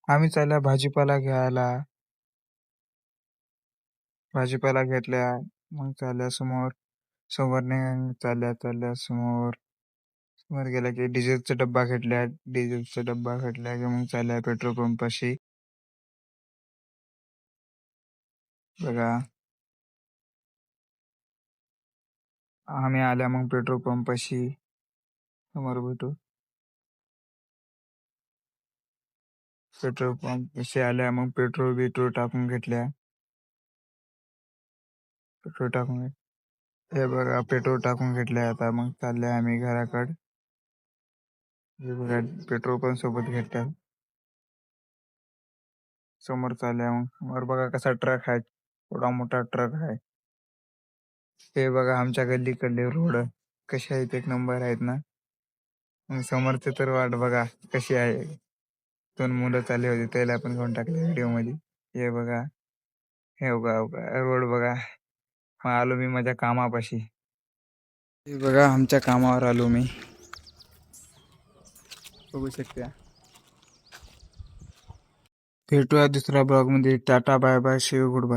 आम्ही चालल्या भाजीपाला घ्यायला. भाजीपाला घेतल्या, मग चालल्या समोर. समोरने चालल्या समोर. समोर गेल्या की डिझेलचा डब्बा घेतल्या. डिझेलचा डब्बा घेतल्या की मग चालल्या पेट्रोल पंपाशी. बघा आम्ही आल्या मग पेट्रोल पंपाशी. समोर भेटू. पेट्रोल पंपाशी आल्या मग पेट्रोल टाकून घेतल्या. पेट्रोल टाकून हे बघा पेट्रोल टाकून घेतले. आता मग चालले आम्ही घराकडे. हे बघा पेट्रोल पण सोबत घेतल्या. समोर चालल्या मग समोर बघा कसा ट्रक आहे. एवढा मोठा ट्रक आहे. हे बघा आमच्या गल्लीकडले रोड कसे आहेत, एक नंबर आहेत ना. मग समोरचे तर वाट बघा कशी आहे. 2 मुलं चालली होती त्याला पण घेऊन टाकले व्हिडिओ मध्ये. हे बघा, हे बघा रोड बघा. मग आलो मी माझ्या कामापाशी. हे बघा आमच्या कामावर आलो मी. बघू शकता. भेटूया दुसऱ्या ब्लॉग मध्ये. Tata bye bye, Shiv good bye.